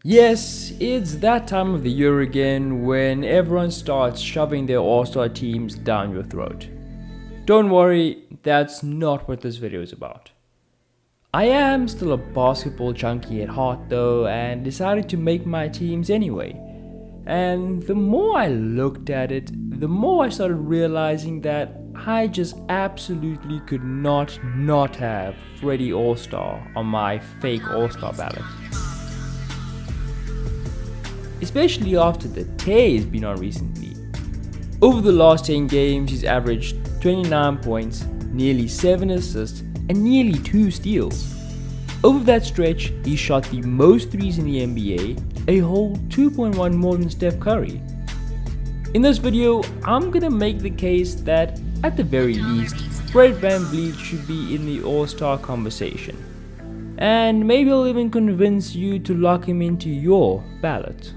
Yes, it's that time of the year again when everyone starts shoving their all-star teams down your throat. Don't worry, that's not what this video is about. I am still a basketball junkie at heart though, and decided to make my teams anyway. And the more I looked at it, the more I started realizing that I just absolutely could not have Freddie All-Star on my fake All-Star ballot. Especially after the tear he's been on recently. Over the last 10 games, he's averaged 29 points, nearly 7 assists, and nearly 2 steals. Over that stretch, he shot the most threes in the NBA, a whole 2.1 more than Steph Curry. In this video, I'm gonna make the case that, at the very least, Fred VanVleet should be in the All-Star conversation. And maybe I'll even convince you to lock him into your ballot.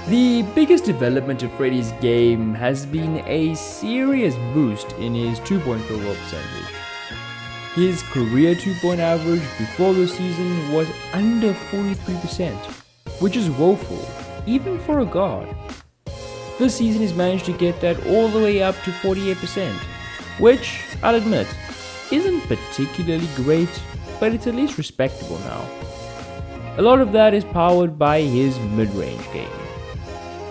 The biggest development of Freddie's game has been a serious boost in his two-point field goal percentage. His career two-point average before the season was under 43%, which is woeful, even for a guard. This season he's managed to get that all the way up to 48%, which, I'll admit, isn't particularly great, but it's at least respectable now. A lot of that is powered by his mid-range game.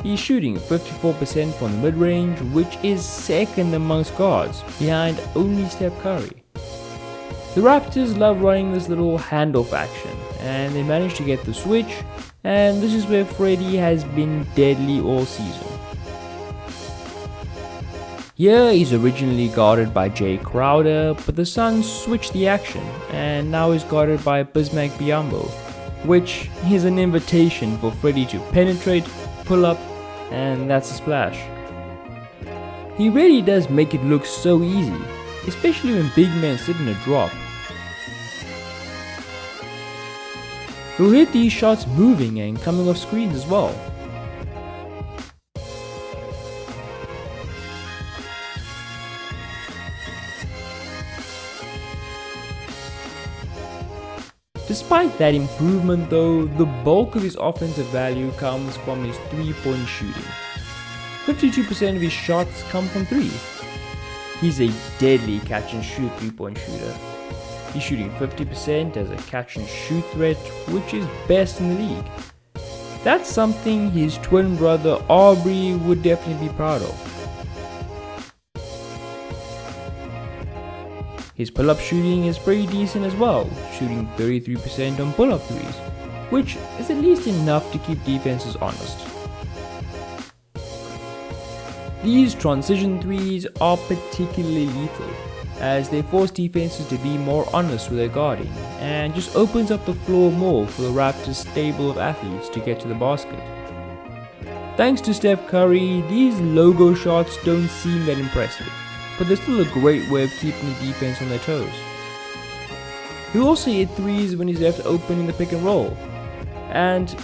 He's shooting 54% from the mid-range, which is second amongst guards, behind only Steph Curry. The Raptors love running this little handoff action, and they managed to get the switch, and this is where Freddie has been deadly all season. Here he's originally guarded by Jay Crowder, but the Suns switched the action, and now he's guarded by Bismack Biyombo, which is an invitation for Freddie to penetrate, pull up, and that's a splash. He really does make it look so easy, especially when big men sit in a drop. He'll hit these shots moving and coming off screens as well. Despite that improvement though, the bulk of his offensive value comes from his three-point shooting. 52% of his shots come from three. He's a deadly catch-and-shoot three-point shooter. He's shooting 50% as a catch-and-shoot threat, which is best in the league. That's something his twin brother Aubrey would definitely be proud of. His pull-up shooting is pretty decent as well, shooting 33% on pull-up threes, which is at least enough to keep defenses honest. These transition threes are particularly lethal, as they force defenses to be more honest with their guarding, and just opens up the floor more for the Raptors' stable of athletes to get to the basket. Thanks to Steph Curry, these logo shots don't seem that impressive, but they're still a great way of keeping the defense on their toes. He'll also hit threes when he's left open in the pick and roll. And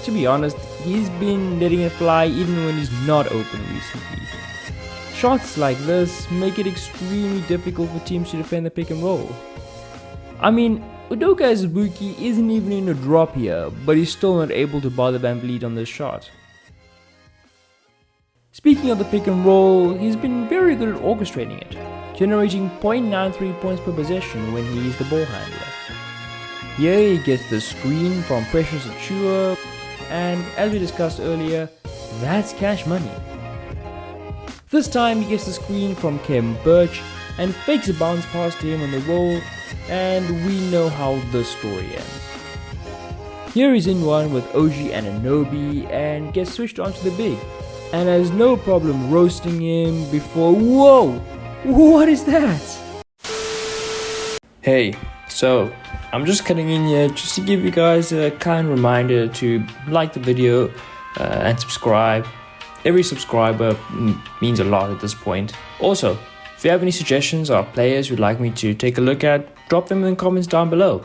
to be honest, he's been letting it fly even when he's not open recently. Shots like this make it extremely difficult for teams to defend the pick and roll. I mean, Udoka Azubuike isn't even in a drop here, but he's still not able to bother VanVleet on this shot. Speaking of the pick and roll, he's been very good at orchestrating it, generating 0.93 points per possession when he's the ball handler. Here he gets the screen from Precious Achiuwa, and as we discussed earlier, that's cash money. This time he gets the screen from Khem Birch and fakes a bounce pass to him on the roll, and we know how this story ends. Here he's in one with OG Anunoby and gets switched onto the big, and has no problem roasting him before. Whoa! What is that? Hey, so I'm just cutting in here just to give you guys a kind reminder to like the video and subscribe. Every subscriber means a lot at this point. Also, if you have any suggestions or players you'd like me to take a look at, drop them in the comments down below.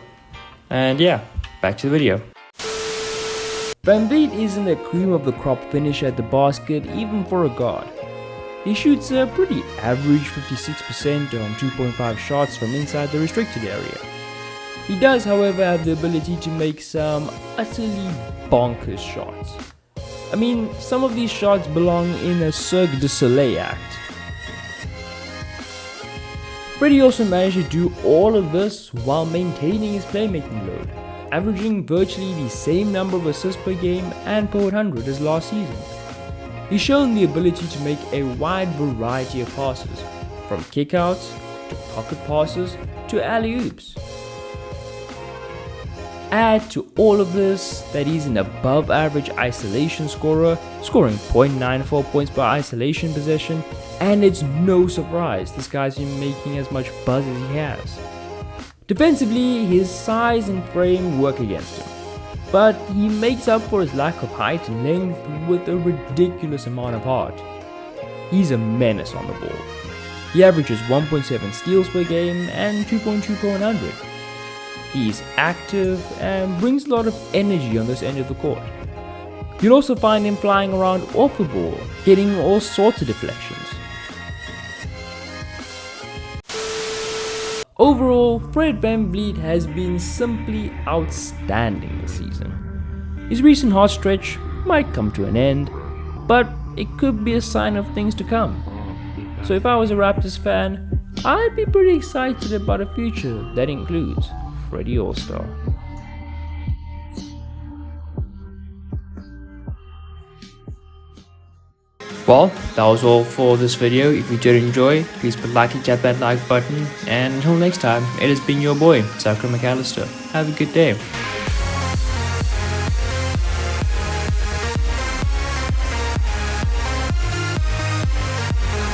And yeah, back to the video. VanVleet isn't the cream of the crop finisher at the basket even for a guard. He shoots a pretty average 56% on 2.5 shots from inside the restricted area. He does, however, have the ability to make some utterly bonkers shots. I mean, some of these shots belong in a Cirque du Soleil act. Freddie also managed to do all of this while maintaining his playmaking load, averaging virtually the same number of assists per game and per 100 as last season. He's shown the ability to make a wide variety of passes, from kickouts to pocket passes to alley-oops. Add to all of this that he's an above average isolation scorer, scoring 0.94 points per isolation possession, and it's no surprise this guy's been making as much buzz as he has. Defensively, his size and frame work against him, but he makes up for his lack of height and length with a ridiculous amount of heart. He's a menace on the ball. He averages 1.7 steals per game and 2.2 per 100. He's active and brings a lot of energy on this end of the court. You'll also find him flying around off the ball, getting all sorts of deflections. Overall, Fred VanVleet has been simply outstanding this season. His recent hot stretch might come to an end, but it could be a sign of things to come. So if I was a Raptors fan, I'd be pretty excited about a future that includes Freddie All-Star. Well, that was all for this video. If you did enjoy, please politely tap that like button. And until next time, it has been your boy, Zachary McAllister. Have a good day.